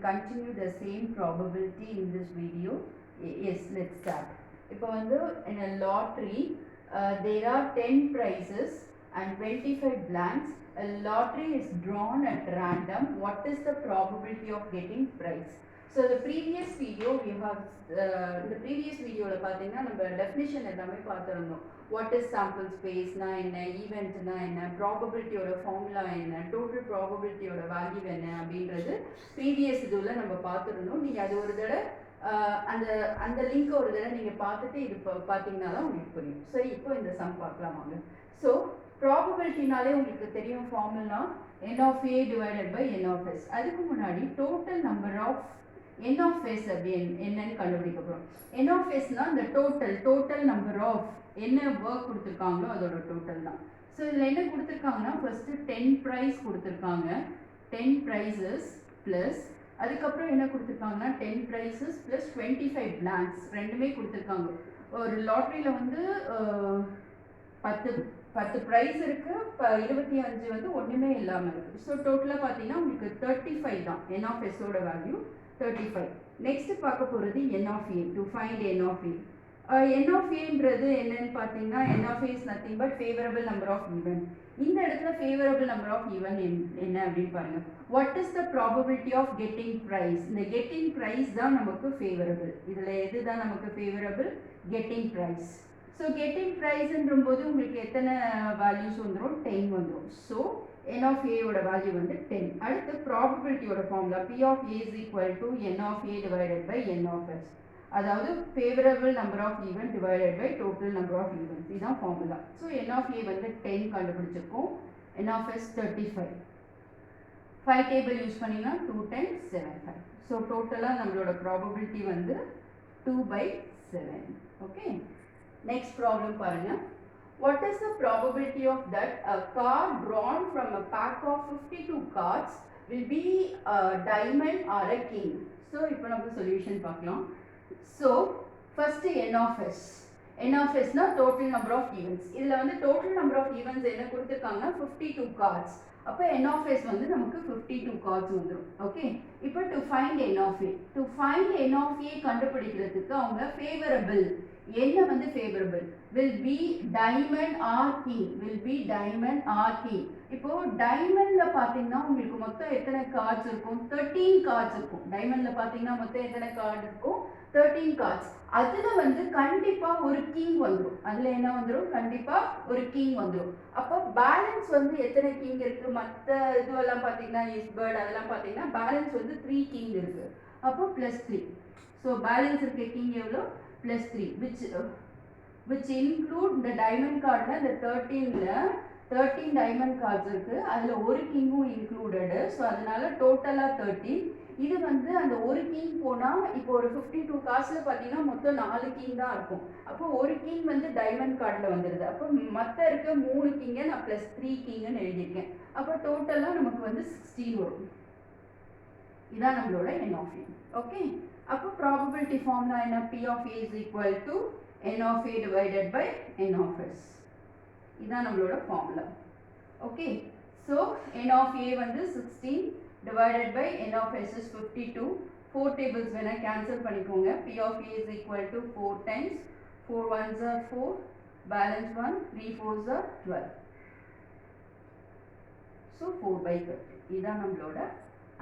continue the same probability in this video. Yes, let's start. இப்போ வந்து in a lottery there are 10 prizes and 25 blanks. A lottery is drawn at random. What is the probability of getting prize? So the previous video we have the previous video la pathina நம்ம definition எல்லாமே பார்த்திருந்தோம். What is sample space na enna, event na enna, probability oda formula enna, total probability oda value enna அப்படின்றது previous இதுல நம்ம பார்த்திருந்தோம். நீங்க அது ஒரு தடவை அந்த லிங்க் ஒரு தடவை நீங்க பார்த்துட்டு இது பாத்தீங்கன்னா தான் உங்களுக்கு புரியும். சோ இப்போ இந்த சம் பார்க்கலாம் வாங்க. சோ probabilityனாலே உங்களுக்கு தெரியும் formula n of a divided by n of s. அதுக்கு முன்னாடி total number of n of s என்னன்னு கண்டுபிடிக்க போறோம். n of s னா the total number of என்ன work கொடுத்திருக்காங்களோ அதோட டோட்டல் தான். சோ இதுல என்ன கொடுத்திருக்காங்கன்னா ஃபர்ஸ்ட் 10 prize கொடுத்திருக்காங்க. 10 prizes plus அதுக்கப்புறம் என்ன கொடுத்திருக்காங்கன்னா 10 prizes plus 25 blanks ரெண்டுமே கொடுத்திருக்காங்க. ஒரு லாட்டரியில வந்து 10 பிரைஸ் இருக்கு, 25 வந்து ஒண்ணுமே இல்லாம இருக்கு. ஸோ டோட்டலா பாத்தீங்கன்னா உங்களுக்கு 35 தான் n of s ஓட வேல்யூ 35. நெக்ஸ்ட் பார்க்க போறது n of a. To find n of a. n of aன்றது என்னன்னு பாத்தீங்கன்னா n of a is nothing but favorable number of even. இந்த இடத்துல favorable number of even என்ன அப்படின்னு பாருங்க. What is the probability of getting prize? இந்த getting prize தான் நமக்கு favorable. இதுல எது தான் நமக்கு favorable? Getting prize. So getting prize என்றும்போது உங்களுக்கு எத்தனை வேல்யூஸ் வந்துரும்? 10 வந்துரும். So n of a ஓட வேல்யூ வந்து 10. அடுத்து probability ஓட formula p of a is equal to n of a divided by n of s. அதாவது favorable number of event divided by total number of events. இதுதான் formula. So n of a வந்து 10 கண்டுபிடிச்சிருக்கோம். n of s 35. 5 table use பண்ணீங்கன்னா 2 times 7 5. So டோட்டலா நம்மளோட probability வந்து 2/7. Okay. Next problem பாருங்க. What is the probability of that a card drawn from a pack of 52 cards will be a diamond or a king? So இப்போ நம்ம solution பார்க்கலாம். So first n of s. n of s னா total number of events. இதுல வந்து total number of events என்ன கொடுத்திருக்காங்கன்னா 52 cards. அப்ப n of s வந்து நமக்கு 52 cards வந்துரும். ஓகே. இப்போ to find n of a. To find n of a கண்டுபிடிக்கிறதுக்கு அவங்க favorable என்ன வந்து favorable will be diamond or king. Will be diamond or king. இப்போ டைமண்ட்ல பாத்தீங்கன்னா உங்களுக்கு மொத்தம் எத்தனை cards இருக்கும்? 13 cards இருக்கும். டைமண்ட்ல பாத்தீங்கன்னா மொத்தம் எத்தனை கார்டு இருக்கும்? 13 cards. அதுல வந்து கண்டிப்பா ஒரு king வந்துரும். அதுல என்ன வந்துரும்? கண்டிப்பா ஒரு king வந்துரும். அப்ப பேலன்ஸ் வந்து எத்தனை king இருக்கு? மத்த இதுவெல்லாம் பாத்தீங்கன்னா இஸ் பேர்ட் அதெல்லாம் பாத்தீங்கன்னா பேலன்ஸ் வந்து 3 king இருக்கு. அப்போ +3. So பேலன்ஸ் இருக்க king எவ்வளவு? +3 which include the diamond card la the 13 diamond cards இருக்கு. அதுல ஒரு கிங்கும் included. So அதனால டோட்டலா 13. இது வந்து அந்த ஒரு கிங் போனா இப்போ ஒரு 52 கார்ட்ஸ்ல பாத்தீங்கன்னா மொத்தம் 4 கிங் தான் இருக்கும். அப்போ ஒரு கிங் வந்து டைமண்ட் கார்ட்ல வந்துருது. அப்போ மத்த இருக்க 3 கிங்க நான் +3 கிங்னு எழுதிருக்கேன். அப்போ டோட்டலா நமக்கு வந்து 16 வரும். இதான் நம்மளோட n of a. ஓகே. அப்போ probability formula என்ன? p of a is equal to n of a divided by n of s. இதான் நம்மளோட formula. Okay. So n of a வந்து 16 divided by n of s is 52. 4 tables வேணா cancel பண்ணிக்கோங்க. p of a is equal to 4 times 4 ones are 4, balance 1, 3 fours are 12. So 4/30. இதான் நம்மளோட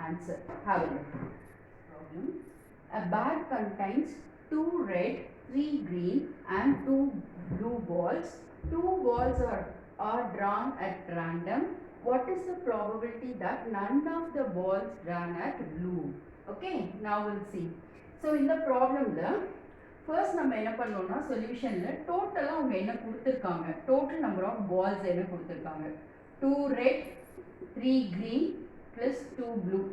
answer. Have a look. Problem. A bag contains 2 red, 3 green and 2 blue balls. 2 balls are drawn at random. What is the probability that none of the balls drawn at blue? Okay, now we'll see. So in the problem la first நம்ம என்ன பண்ணோம்னா சொல்யூஷன்ல டோட்டலா அவங்க என்ன கொடுத்திருக்காங்க? total number of balls என்ன கொடுத்திருக்காங்க? 2 red, 3 green plus 2 blue.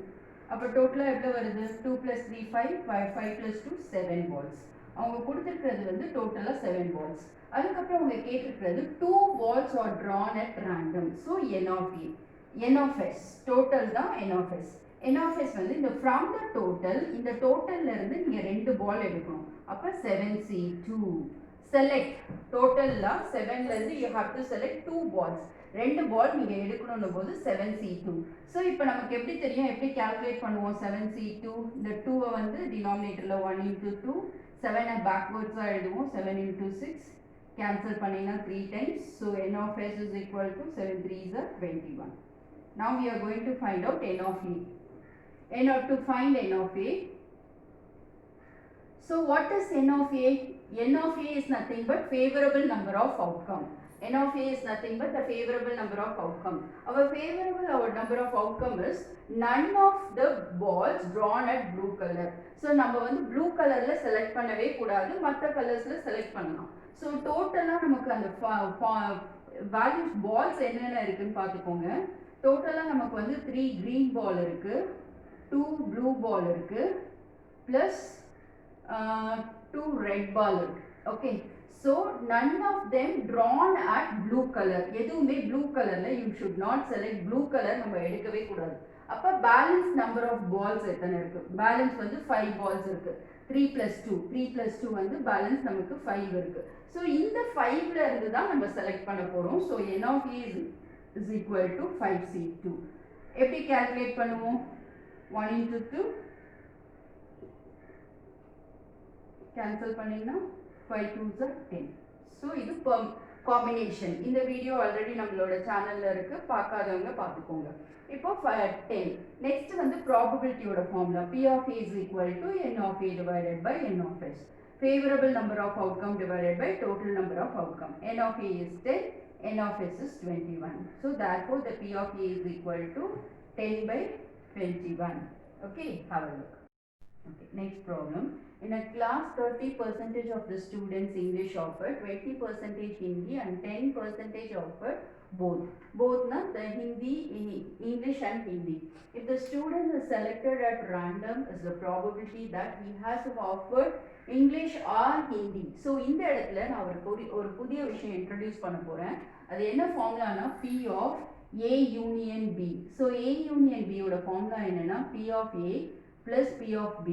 அப்ப டோட்டலா எவ்வளவு வருது? 2 plus 3 5, 5 plus 2 7 balls. அவங்க கொடுத்திருக்கிறது வந்து டோட்டலா 7 balls. அதுக்கப்புறம் அவங்க கேட்டிருக்கிறது 2 balls are drawn at random. So n of a. n of s. Total தான் n of s. n of s வந்து இந்த from the total இந்த டோட்டல்ல இருந்து நீங்க 2 ball எடுக்கணும். அப்ப 7c 2. Select. டோட்டல்ல 7ல இருந்து you have to select 2 balls. ரெண்டு பால் நீங்கள் எடுக்கணும் போது 7C2. ஸோ இப்போ நமக்கு எப்படி தெரியும், எப்படி கால்குலேட் பண்ணுவோம்? 7C2 இந்த 2 வந்து டினாமினேட்டரில் 1 into 2, 7 பேக்வேர்ட்ஸாக எழுதுவோம். 7 into 6 cancel பண்ணினா 3 times. So n of s is equal to 7 3s are 21. Now we are going to find out n of a. To find n of a. So what is n of a? N of a is nothing but favorable number of outcome. N of a is nothing but the favorable number of outcome. Our number of outcome is none of the balls drawn at blue color. So நம்ம வந்து blue colorல select பண்ணவே கூடாது, மற்ற கலர்ஸ்ல select பண்ணலாம். So டோட்டலா நமக்கு அந்த values balls என்னென்ன இருக்குன்னு பார்த்துக்கோங்க. டோட்டலா நமக்கு வந்து 3 green ball இருக்கு, 2 blue ball இருக்கு, plus 2 red ball இருக்கு. Okay. So none of them drawn at blue color. எதுவுமே blue colorல you should not select blue color, நம்ம எடுக்கவே கூடாது. அப்ப balance number of balls எத்தனை இருக்கு? Balance வந்து 5 balls இருக்கு. 3 plus 2 வந்து balance நமக்கு 5 இருக்கு. So இந்த 5ல இருந்து தான் நம்ம செலக்ட் பண்ண போறோம். So n of a is equal to 5C2. எப்படி கால்குலேட் பண்ணுவோம்? 1 into 2 கேன்சல் பண்ணீங்கன்னா 5 2s are 10. So இது combination. இந்த வீடியோ ஆல்ரெடி நம்மளோட சேனல்ல இருக்கு, பார்க்காதவங்க பார்த்துக்கோங்க. இப்போ 10. நெக்ஸ்ட் வந்து ப்ராபபிலிட்டியோட formula P of A is equal to n of A divided by n of S. Favorable number of outcome divided by total number of outcome. N of A is 10, n of S is 21. So therefore the P of A is equal to 10 by 21. Okay, have a look. Okay, next problem. In a class, 30% of the students English offered, 20% Hindi and 10% offered both. Both na the Hindi, English and Hindi. If the student is selected at random, is the probability that he has offered English or Hindi. So இந்த இடத்துல நான் ஒரு புதிய விஷயம் introduce பண்ண போறேன். அது என்ன ஃபார்முலானா P of A union B. So A union B ஓட ஃபார்முலா என்னன்னா P of A plus P of B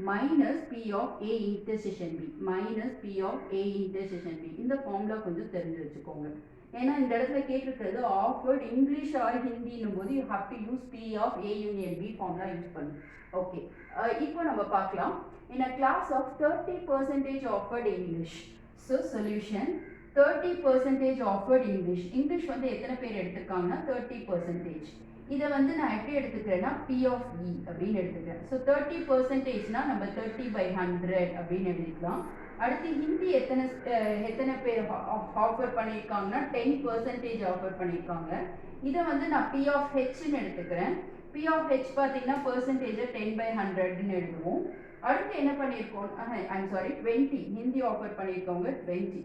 minus P of A intersection B minus P of A intersection B. இந்த ஃபார்முலா கொஞ்சம் தெரிஞ்சு வச்சுக்கோங்க. ஏன்னா இந்த இடத்துல கேட்டிருக்கிறது ஆஃபர்ட் இங்கிலீஷ் ஆர் ஹிந்தின்னும் போது you have to use P of A union B formula use பண்ணு. ஓகே, இப்போ நம்ம பார்க்கலாம். In a class of 30% offered English. So solution 30% offered English. English வந்து எத்தனை பேர் எடுத்துருக்காங்கன்னா 30%. இதை வந்து நான் எப்படி எடுத்துக்கிறேன்னா P of E அப்படின்னு எடுத்துக்கிறேன். ஸோ 30%னா நம்ம 30 by 100 அப்படின்னு எழுதிக்கலாம். அடுத்து ஹிந்தி எத்தனை பேர் ஆஃபர் பண்ணியிருக்காங்கன்னா 10% ஆஃபர் பண்ணியிருக்காங்க. இதை வந்து நான் P of Hன்னு எடுத்துக்கிறேன். P of H பார்த்தீங்கன்னா பர்சன்டேஜை 10 by 100ன்னு எழுதுவோம். அடுத்து என்ன பண்ணியிருக்கோம், ஐம் சாரி 20 ஹிந்தி ஆஃபர் பண்ணியிருக்கவங்க 20.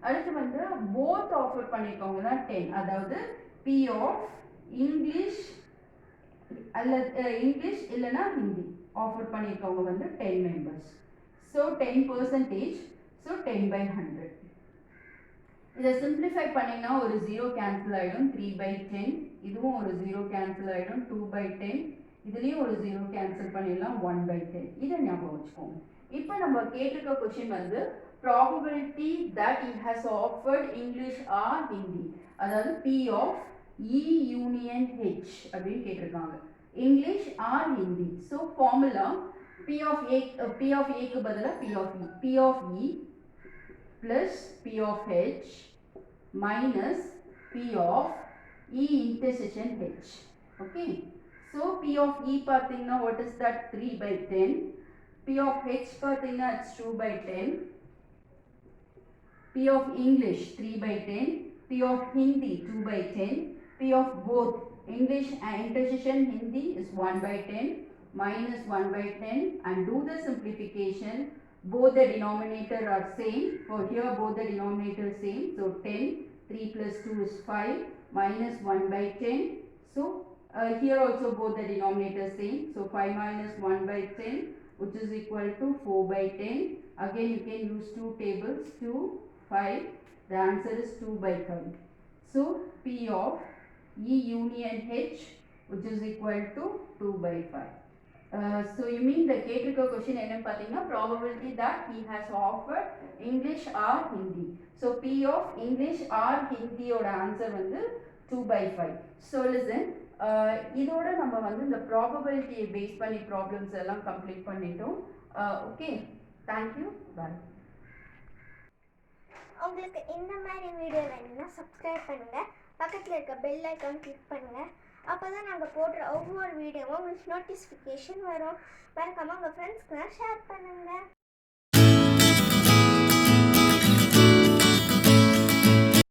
அடுத்து வந்து போத் ஆஃபர் பண்ணியிருக்கவங்க தான் 10, அதாவது P of இங்கிலீஷ் இங்கிலீஷ் இல்லைனா ஹிந்தி ஆஃபர் பண்ணியிருக்கவங்க வந்து 10 மெம்பர்ஸ். So 10%, so 10 by 100. இதை சிம்பிளிஃபை பண்ணிங்கன்னா ஒரு 0 கேன்சல் ஆகிடும், 3 by 10. இதுவும் ஒரு 0 கேன்சல் ஆகிடும், 2 by 10. இதுலேயும் ஒரு 0 கேன்சல் பண்ணிடலாம், 1 by 10. இதை ஞாபகம் வச்சுக்கோங்க. இப்போ நம்ம கேட்டிருக்க கொஸ்டின் வந்து probability that he has offered English or Hindi, அதாவது P of E union H அப்படின்னு கேட்டிருக்காங்க, English or Hindi. So formula P of Aக்கு பதிலாக P of E plus P of H minus P of E intersection H. Okay, so P of E பார்த்தீங்கன்னா what is that, 3 by 10. P of H பார்த்தீங்கன்னா it's 2 by 10. P of English 3 by 10. P of Hindi 2 by 10. P of both English and intersection Hindi is 1 by 10 minus 1 by 10, and do the simplification. Both the denominator are same. For here both the denominator same. So 10, 3 plus 2 is 5 minus 1 by 10. So here also both the denominator same. So 5 minus 1 by 10, which is equal to 4 by 10. Again you can use two tables, 2, 5. The answer is 2 by 5. So P of E union H, which is equal to 2 by 5. So you mean the கேட்டிருக்க question என்னன்னு பார்த்தீங்கன்னா probability that he has offered English or Hindi. So P of English or Hindi ஓட answer வந்து 2/5. So listen, இதோட நம்ம வந்து இந்த ப்ராபபிலிட்டியை base பண்ணி ப்ராப்ளம்ஸ் எல்லாம் கம்ப்ளீட் பண்ணிட்டோம். ஓகே, தேங்க்யூ, பாய். உங்களுக்கு இந்த மாதிரி வீடியோ வேணும்னா சப்ஸ்கிரைப் பண்ணுங்கள், பக்கத்தில் இருக்க பெல் ஐக்கான் கிளிக் பண்ணுங்கள். அப்போ தான் நாங்கள் போடுற ஒவ்வொரு வீடியோவும் உங்களுக்கு நோட்டிஃபிகேஷன் வரும். மறக்காமல் உங்கள் ஃப்ரெண்ட்ஸ்க்குலாம் ஷேர் பண்ணுங்கள்.